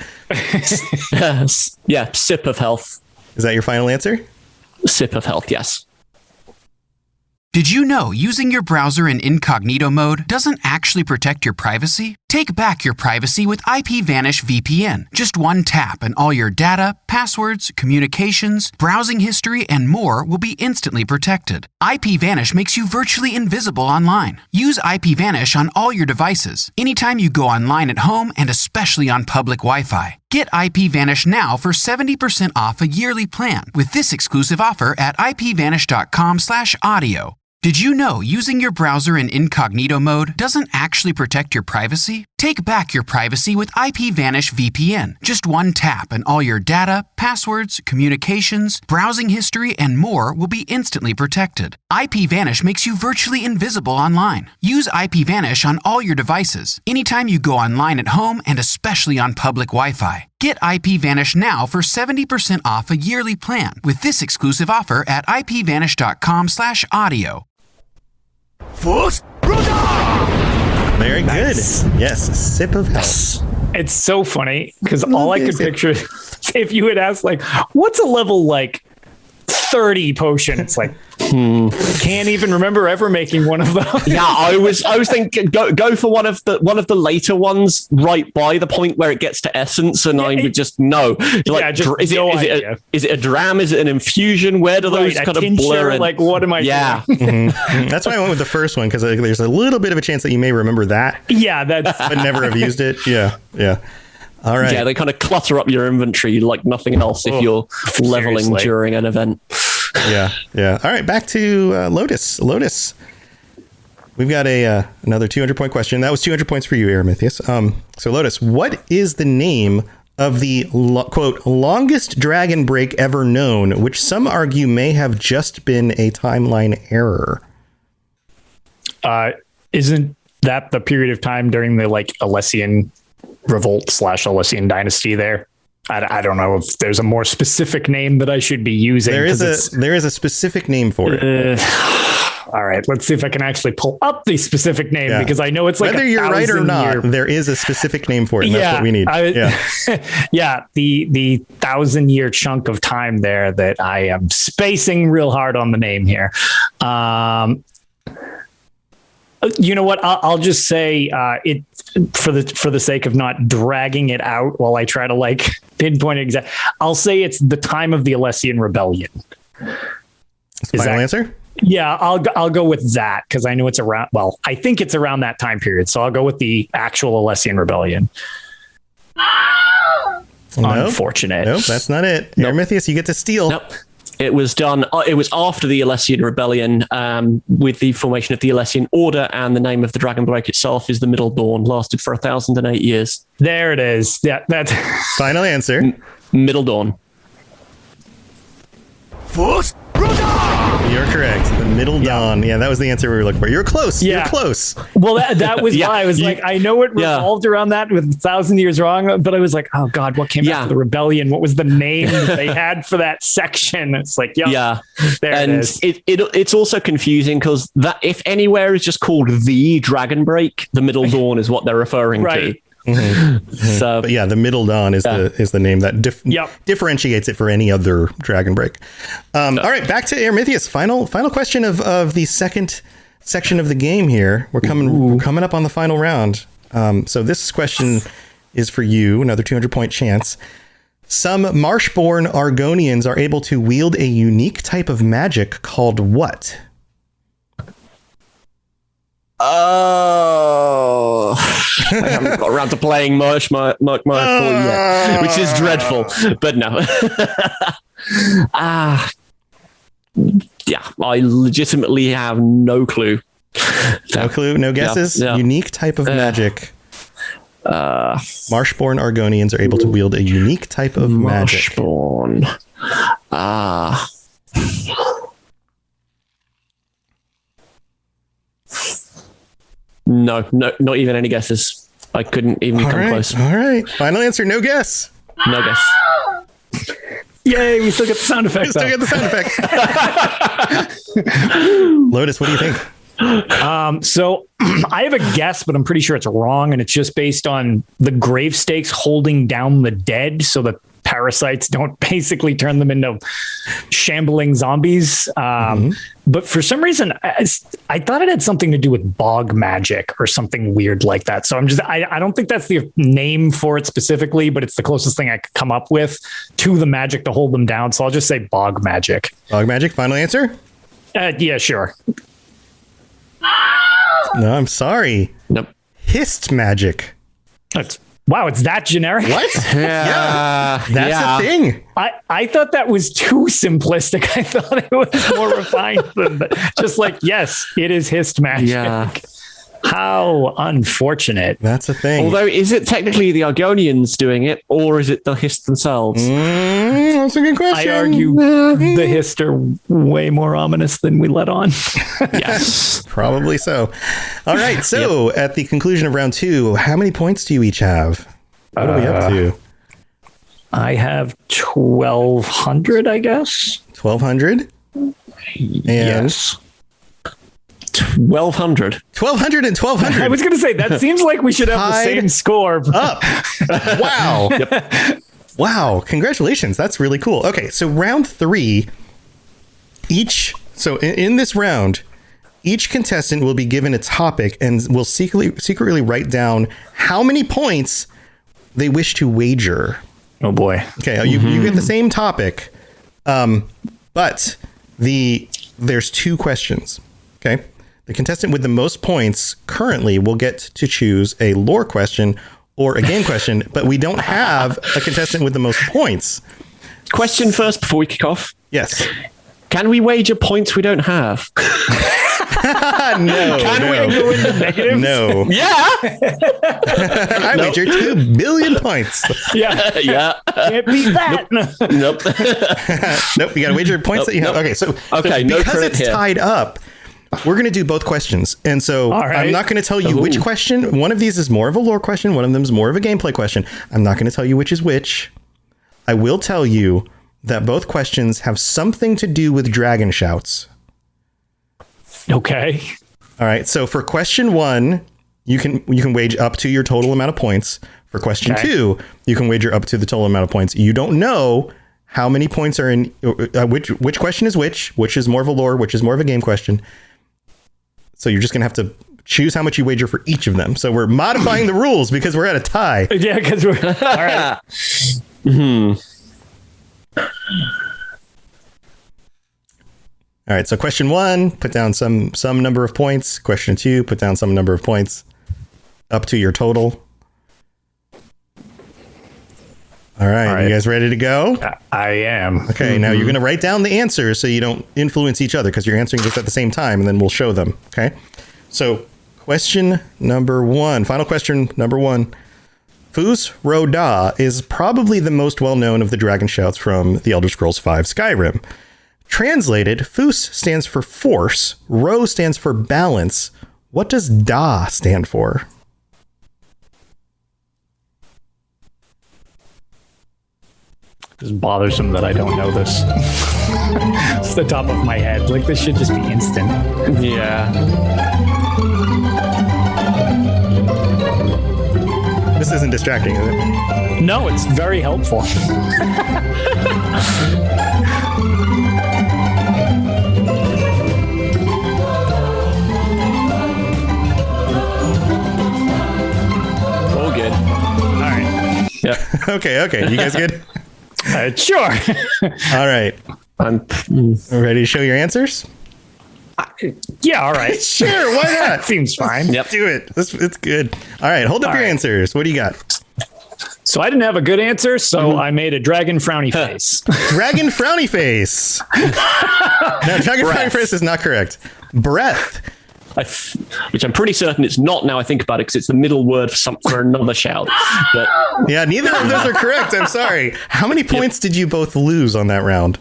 Yeah, Sip of Health. Is that your final answer? Sip of Health, yes. Did you know using your browser in incognito mode doesn't actually protect your privacy? Take back your privacy with IPVanish VPN. Just one tap and all your data, passwords, communications, browsing history, and more will be instantly protected. IPVanish makes you virtually invisible online. Use IPVanish on all your devices, anytime you go online at home and especially on public Wi-Fi. Get IPVanish now for 70% off a yearly plan with this exclusive offer at ipvanish.com/audio. Did you know using your browser in incognito mode doesn't actually protect your privacy? Take back your privacy with IPVanish VPN. Just one tap and all your data, passwords, communications, browsing history, and more will be instantly protected. IPVanish makes you virtually invisible online. Use IPVanish on all your devices, anytime you go online at home and especially on public Wi-Fi. Get IPVanish now for 70% off a yearly plan with this exclusive offer at ipvanish.com/audio. Very Nice. good. Yes, a sip of health. It's so funny because all I could picture, if you had asked, like, what's a level like 30 potion? It's like, can't even remember ever making one of those. Yeah, I was thinking go for one of the later ones right by the point where it gets to essence, and I would just know. Like, is it a dram? Is it an infusion? Where do those kind of blur in? Like, what am I doing? That's why I went with the first one, because there's a little bit of a chance that you may remember that. Yeah, that's but never have used it. Yeah. All right. Yeah, they kind of clutter up your inventory like nothing else if you're leveling seriously. during an event. Yeah. All right, back to Lotus. We've got another 200-point question. That was 200 points for you, Aramithius. So, Lotus, what is the name of the, quote, longest dragon break ever known, which some argue may have just been a timeline error? Isn't that the period of time during the, like, Alessian revolt / Alessian dynasty there? I don't know if there's a more specific name that I should be using. There is a specific name for it. All right, let's see if I can actually pull up the specific name, because I know it's like whether you're right or not. There is a specific name for it. And that's what we need. The 1,000-year chunk of time there that I am spacing real hard on the name here. You know what? I'll just say it for the sake of not dragging it out while I try to like pinpoint it exact. I'll say it's the time of the Alessian Rebellion. Final answer? Yeah, I'll go with that because I know it's around. Well, I think it's around that time period, so I'll go with the actual Alessian Rebellion. Unfortunate. Nope, that's not it. Aramithius, you get to steal. Nope. It was done. It was after the Alessian Rebellion, with the formation of the Alessian Order, and the name of the Dragon Break itself is the Middle Dawn. Lasted for 1,008 years. There it is. Yeah, that's final answer. Middle Dawn. You're correct. The Middle Dawn. Yeah, that was the answer we were looking for. You're close. Yeah. You're close. Well, that was why I was like, I know it revolved around that with 1,000 years wrong, but I was like, oh God, what came after the rebellion? What was the name that they had for that section? It's like, there and it is. It's also confusing because that if anywhere is just called the Dragon Break, the Middle Dawn is what they're referring to. So, but yeah, the Middle Dawn is the name that differentiates it for any other Dragon Break. All right, back to Aramithius. Final question of the second section of the game here. We're coming up on the final round. So this question is for you. Another 200-point chance. Some Marshborn Argonians are able to wield a unique type of magic called what? Oh, I haven't got around to playing Marsh my yet, which is dreadful. But no, yeah, I legitimately have no clue. No clue, no guesses. Yeah. Unique type of magic. Marshborn Argonians are able to wield a unique type of magic. Marshborn. No, not even any guesses. I couldn't even come close. All right. Final answer, no guess. No guess. Yay, we still get the sound effect. Lotus, what do you think? So I have a guess, but I'm pretty sure it's wrong. And it's just based on the grave stakes holding down the dead so that parasites don't basically turn them into shambling zombies. But for some reason, I thought it had something to do with bog magic or something weird like that. So I don't think that's the name for it specifically, but it's the closest thing I could come up with to the magic to hold them down. So I'll just say bog magic. Bog magic, final answer? Yeah, sure. No, I'm sorry. Nope. Hist magic. Wow, it's that generic? What? That's a thing. I thought that was too simplistic. I thought it was more refined than that. Just like, yes, it is hist magic. Yeah. How unfortunate. That's a thing. Although, is it technically the Argonians doing it, or is it the Hist themselves? That's a good question. I argue the Hist are way more ominous than we let on. Yes. Probably so. All right. So at the conclusion of round 2, how many points do you each have? What are we up to? I have 1,200, I guess. 1,200? Yes. 1,200. 1,200 and 1,200. I was going to say, that seems like we should have the same score. Up. Wow. Yep. Wow. Congratulations. That's really cool. Okay, so round 3, in this round, each contestant will be given a topic and will secretly write down how many points they wish to wager. Oh boy. Okay, you get the same topic, but there's 2 questions. Okay, the contestant with the most points currently will get to choose a lore question or a game question, but we don't have a contestant with the most points. Question first before we kick off. Yes. Can we wager points we don't have? No. Can we go into negatives? No. Yeah. I wager 2 billion points. Yeah. Yeah. Can't beat that. Nope. Nope. You got to wager points that you have. Okay. So no because credit it's here. tied up, we're going to do both questions. And so All right. I'm not going to tell you which question. One of these is more of a lore question. One of them is more of a gameplay question. I'm not going to tell you which is which. I will tell you that both questions have something to do with dragon shouts. Okay. All right. So for question 1, you can wager up to your total amount of points. For question 2, you can wager up to the total amount of points. You don't know how many points are in which question is which is more of a lore, which is more of a game question. So you're just going to have to choose how much you wager for each of them. So we're modifying the rules because we're at a tie. Yeah, because we're all right. All right. So question 1, put down some number of points. Question 2, put down some number of points up to your total. All right. You guys ready to go? I am. Okay. Now you're going to write down the answers so you don't influence each other because you're answering just at the same time and then we'll show them. Okay. So question number 1, final question number 1. Fus Ro Da is probably the most well-known of the dragon shouts from The Elder Scrolls V Skyrim. Translated, Fus stands for force, Ro stands for balance. What does Da stand for? It's bothersome that I don't know this. It's the top of my head. Like, this should just be instant. Yeah. This isn't distracting, is it? No, it's very helpful. All good. All right. Yeah. Okay. You guys good? Sure. All right. I'm Ready to show your answers? Yeah, all right. Sure, why not? That seems fine. Yep. Do it. It's good. All right, hold up your answers. What do you got? So I didn't have a good answer, so I made a dragon frowny face. Dragon frowny face. No, dragon frowny face is not correct. Breath. Which I'm pretty certain it's not now I think about it because it's the middle word for another shout. But Yeah, neither of those are correct. I'm sorry. How many points did you both lose on that round?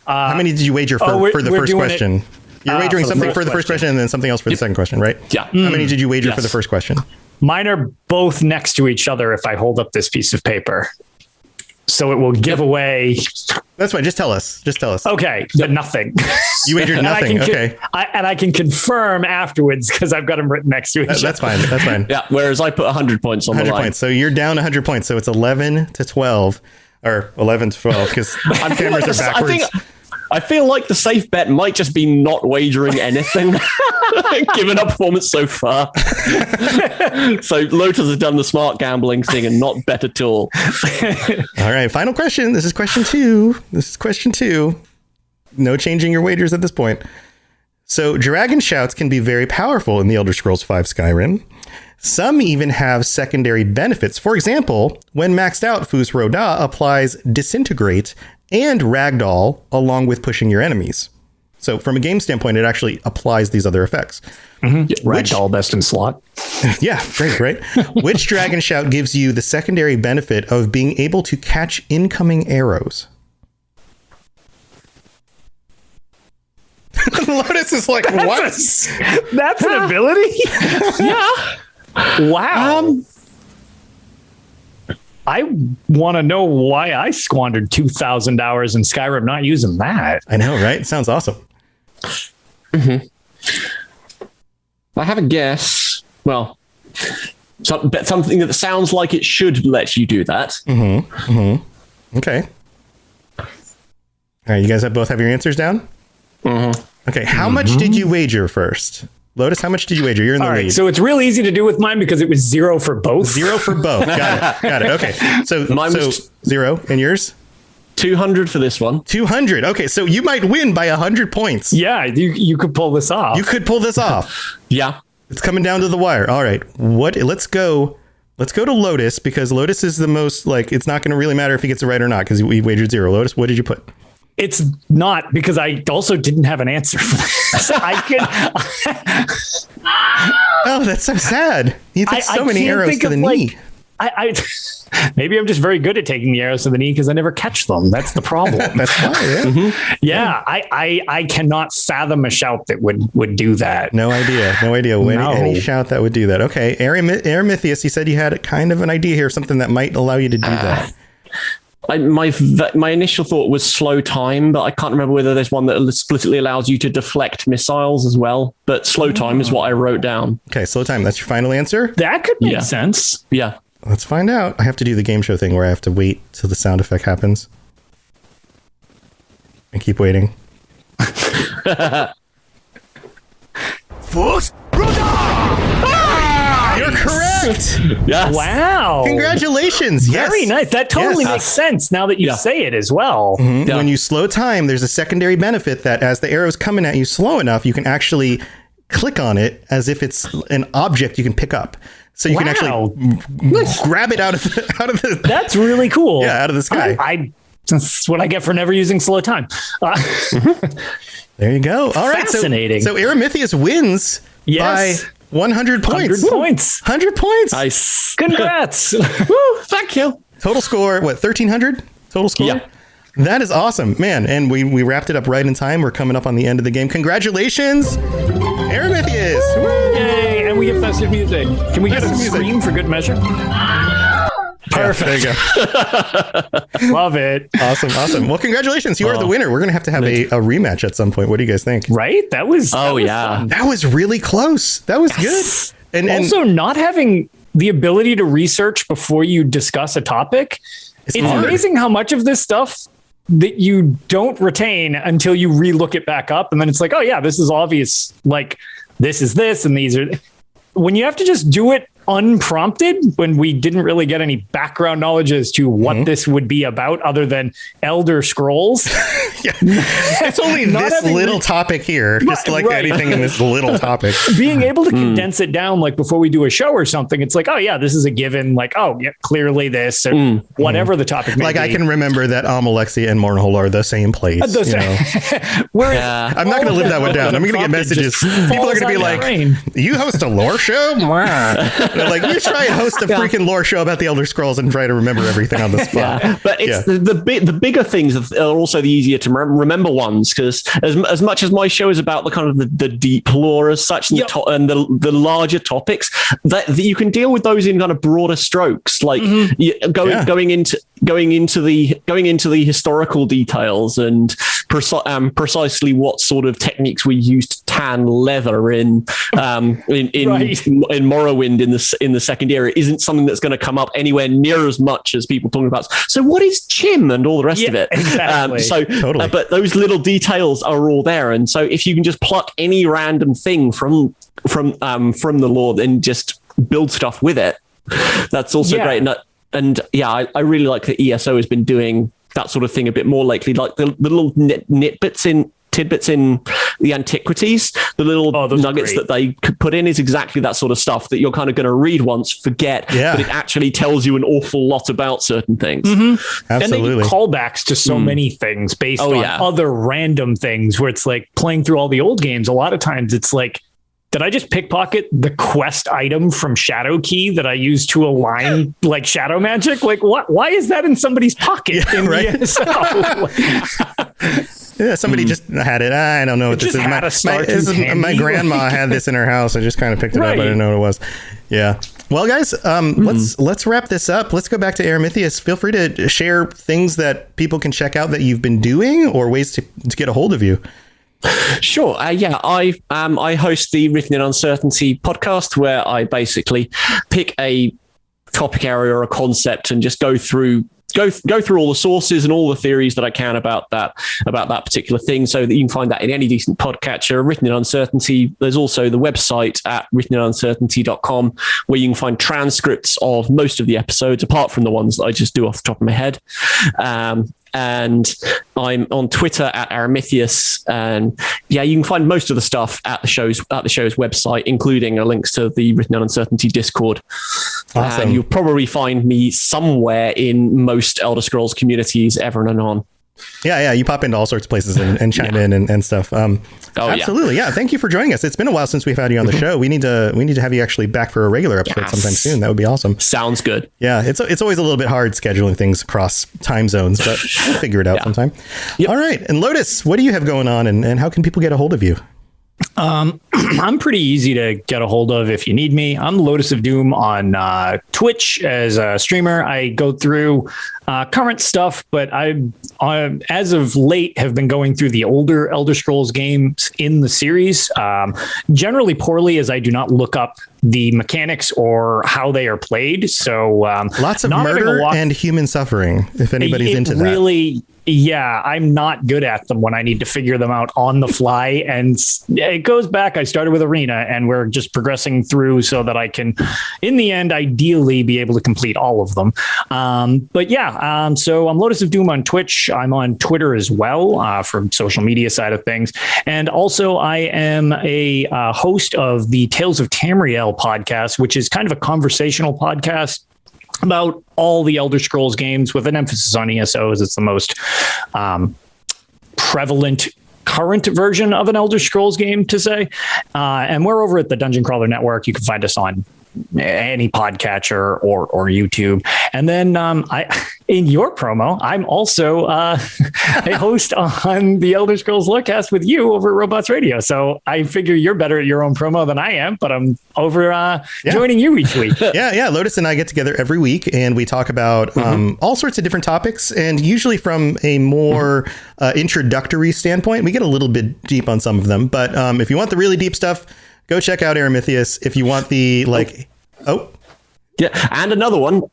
How many did you wager for the first question? You're wagering something for the first question and then something else for the second question, right? Yeah. How many did you wager for the first question? Mine are both next to each other if I hold up this piece of paper. So it will give away. That's fine. Just tell us. Okay, but nothing. You wagered nothing. Okay. And I can confirm afterwards because I've got them written next to each other. That's fine. yeah, whereas I put 100 points on the 100 line. points. So you're down 100 points. So it's 11 to 12 or 11 to 12 because cameras are backwards. I feel like the safe bet might just be not wagering anything, given our performance so far. So Lotus has done the smart gambling thing and not bet at all. All right, final question. This is question 2. No changing your wagers at this point. So dragon shouts can be very powerful in the Elder Scrolls V Skyrim. Some even have secondary benefits. For example, when maxed out, Fus Ro Da applies Disintegrate and Ragdoll along with pushing your enemies. So from a game standpoint, it actually applies these other effects. Ragdoll best in slot. Yeah, great, right? Which dragon shout gives you the secondary benefit of being able to catch incoming arrows? Lotus is like, what? That's an ability? Yeah. Wow. I want to know why I squandered 2,000 hours in Skyrim not using that. I know, right? It sounds awesome. I have a guess. Well, something that sounds like it should let you do that. Okay. All right, you guys both have your answers down? Okay, how much did you wager first? Lotus, how much did you wager? You're in the lead. So it's real easy to do with mine because it was 0 for both. 0 for both. Got it. Okay. So Mine was 0 and yours? 200 for this one. 200. Okay, so you might win by 100 points. Yeah, you could pull this off. You could pull this off. Yeah. It's coming down to the wire. All right. Let's go to Lotus, because Lotus is the most, like, it's not going to really matter if he gets it right or not, because we wagered 0. Lotus, what did you put? It's not, because I also didn't have an answer for this. Oh, that's so sad. You took so many arrows to the knee. Maybe I'm just very good at taking the arrows to the knee because I never catch them. That's the problem. That's fine. Yeah. I cannot fathom a shout that would do that. No idea. Any shout that would do that. Okay, Aramithius, you said you had kind of an idea here, something that might allow you to do that. My initial thought was slow time, but I can't remember whether there's one that explicitly allows you to deflect missiles as well. But slow time is what I wrote down. Okay, slow time. That's your final answer? That could make sense. Yeah. Let's find out. I have to do the game show thing where I have to wait till the sound effect happens. And keep waiting. You're correct. Yes. Wow. Congratulations. Very nice. That totally makes sense now that you say it as well. Yeah. When you slow time, there's a secondary benefit that as the arrow's coming at you slow enough, you can actually click on it as if it's an object you can pick up. So you can actually grab it out of the. That's really cool. Yeah, out of the sky. That's what I get for never using slow time. There you go. All right. Fascinating. So Aramithius wins by 100 points. 100 points. Nice. Congrats. Woo, thank you. Total score, 1,300? Total score? Yeah. That is awesome, man. And we wrapped it up right in time. We're coming up on the end of the game. Congratulations, Aramithius. Woo! Yay. And we get festive music. Can we get a scream for good measure? Perfect. Yeah, there you go. Love it. Awesome. Well, congratulations. You are the winner. We're going to have a rematch at some point. What do you guys think? Right? That was fun. That was really close. That was good. And also not having the ability to research before you discuss a topic. It's amazing how much of this stuff that you don't retain until you relook it back up. And then it's like, oh yeah, this is obvious. Like this is this and these are. When you have to just do it unprompted, when we didn't really get any background knowledge as to what this would be about other than Elder Scrolls. It's only this little topic here, just like anything in this little topic. Being able to condense it down, like before we do a show or something, it's like, oh yeah, this is a given. Like, oh yeah, clearly this, or whatever the topic may be. I can remember that Amalexia and Mournhall are the same place. I'm not going to live that one down. I'm going to get messages. People are going to be like, you host a lore show? They're like, you try and host a freaking lore show about the Elder Scrolls and try to remember everything on the spot. But it's the bigger things are also the easier to remember ones, because as much as my show is about the kind of the deep lore as such and, the larger topics, that you can deal with those in kind of broader strokes, like going into the historical details and precisely what sort of techniques we used to tan leather in Morrowind in the second era isn't something that's going to come up anywhere near as much as people talking about. So what is Chim and all the rest of it? Exactly. But those little details are all there, and so if you can just pluck any random thing from the lore and just build stuff with it, that's also great. And I really like that ESO has been doing that sort of thing a bit more lately, like the little tidbits in the antiquities, the little nuggets that they could put in is exactly that sort of stuff that you're kind of going to read once, forget, but it actually tells you an awful lot about certain things. Absolutely. And they do callbacks to so many things based on other random things, where it's like playing through all the old games. A lot of times it's like, did I just pickpocket the quest item from Shadow Key that I used to align like shadow magic? Like what? Why is that in somebody's pocket? Somebody just had it. I don't know what this is. My grandma had this in her house. I just kind of picked it up. I didn't know what it was. Yeah. Well, guys, let's wrap this up. Let's go back to Aramithius. Feel free to share things that people can check out that you've been doing or ways to get a hold of you. Sure. I host the Written in Uncertainty podcast, where I basically pick a topic area or a concept and just go through all the sources and all the theories that I can about that particular thing, so that you can find that in any decent podcatcher. Written in Uncertainty. There's also the website at writteninuncertainty.com, where you can find transcripts of most of the episodes, apart from the ones that I just do off the top of my head. And I'm on Twitter at Aramithius. And yeah, you can find most of the stuff at the show's website, including links to the Written in Uncertainty Discord. Awesome. And you'll probably find me somewhere in most Elder Scrolls communities ever and anon. Yeah. You pop into all sorts of places and chime in and stuff. Absolutely. Yeah. Thank you for joining us. It's been a while since we've had you on the show. We need to have you actually back for a regular episode sometime soon. That would be awesome. Sounds good. Yeah. It's always a little bit hard scheduling things across time zones, but we'll figure it out sometime. Yep. All right. And Lotus, what do you have going on, and how can people get a hold of you? I'm pretty easy to get a hold of if you need me. I'm Lotus of Doom on Twitch as a streamer. I go through current stuff, but I as of late have been going through the older Elder Scrolls games in the series, generally poorly, as I do not look up the mechanics or how they are played. So lots of murder and human suffering, if anybody's into that. Really, yeah, I'm not good at them when I need to figure them out on the fly. And it goes back. I started with Arena, and we're just progressing through so that I can, in the end, ideally be able to complete all of them. But yeah, so I'm Lotus of Doom on Twitch. I'm on Twitter as well for social media side of things. And also I am a host of the Tales of Tamriel podcast, which is kind of a conversational podcast about all the Elder Scrolls games with an emphasis on ESOs. It's the most prevalent current version of an Elder Scrolls game to say. And we're over at the Dungeon Crawler Network. You can find us on any podcatcher or YouTube. And then in your promo, I'm also a host on the Elder Scrolls Lorecast with you over at Robots Radio. So I figure you're better at your own promo than I am, but I'm over joining you each week. Yeah. Lotus and I get together every week, and we talk about all sorts of different topics, and usually from a more introductory standpoint. We get a little bit deep on some of them, but if you want the really deep stuff, go check out Aramithius. If you want the yeah, and another one,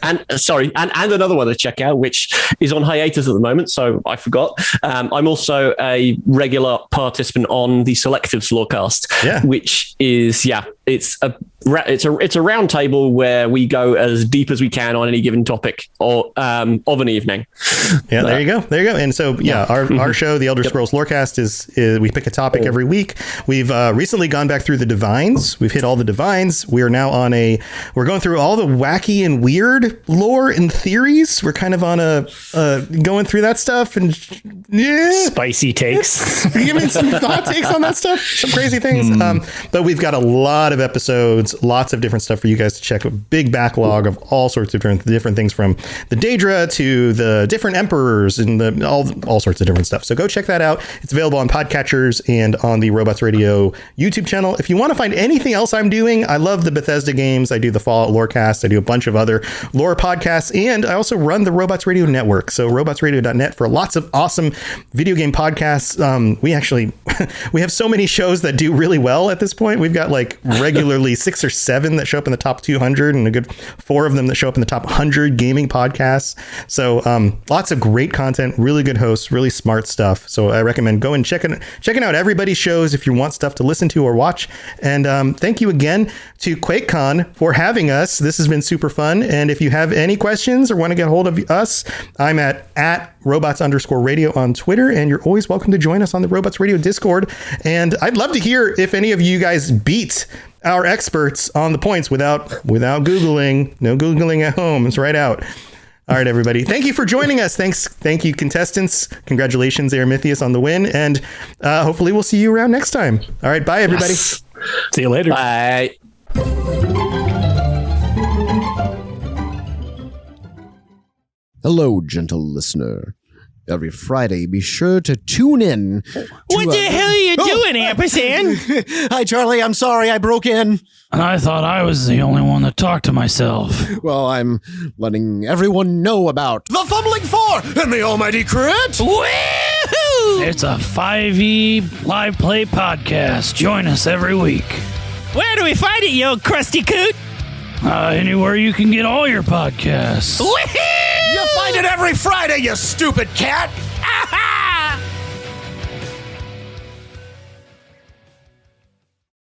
and another one to check out, which is on hiatus at the moment, so I forgot. I'm also a regular participant on the Selectives Lorecast, which is it's a round table where we go as deep as we can on any given topic or of an evening. Yeah, there you go. And so our show, the Elder Scrolls Lorecast, is we pick a topic every week. We've recently gone back through the Divines. We've hit all the Divines. We are now on we're going through all the wacky and weird lore and theories. We're kind of on going through that stuff and spicy takes. Giving some hot takes on that stuff, some crazy things. But we've got a lot of episodes, lots of different stuff for you guys to check. A big backlog of all sorts of different things, from the Daedra to the different emperors and all sorts of different stuff. So go check that out. It's available on podcatchers and on the Robots Radio YouTube channel. If you want to find anything else I'm doing, I love the Bethesda games. I do the Fallout Lorecast. I do a bunch of other lore podcasts, and I also run the Robots Radio Network. So robotsradio.net for lots of awesome video game podcasts. We have so many shows that do really well at this point. We've got like regularly 6 or 7 that show up in the top 200, and a good 4 of them that show up in the top 100 gaming podcasts. So lots of great content, really good hosts, really smart stuff. So I recommend going and checking out everybody's shows if you want stuff to listen to or watch. And thank you again to Quakecon for having us. This has been super fun. And if you have any questions or want to get a hold of us, I'm at robots_radio on Twitter, and you're always welcome to join us on the Robots Radio Discord. And I'd love to hear if any of you guys beat our experts on the points without Googling. No Googling at home. It's right out. All right, everybody. Thank you for joining us. Thank you, contestants. Congratulations, Aramithius, on the win. And hopefully we'll see you around next time. All right. Bye, everybody. Yes. See you later. Bye. Hello, gentle listener. every Friday. Be sure to tune in. What the hell are you doing, Ampersand? Hi, Charlie. I'm sorry I broke in. I thought I was the only one that talked to myself. Well, I'm letting everyone know about the Fumbling Four and the Almighty Crit. Woohoo! It's a 5e live play podcast. Join us every week. Where do we find it, you old crusty coot? Anywhere you can get all your podcasts. Woohoo! You find it every Friday, you stupid cat.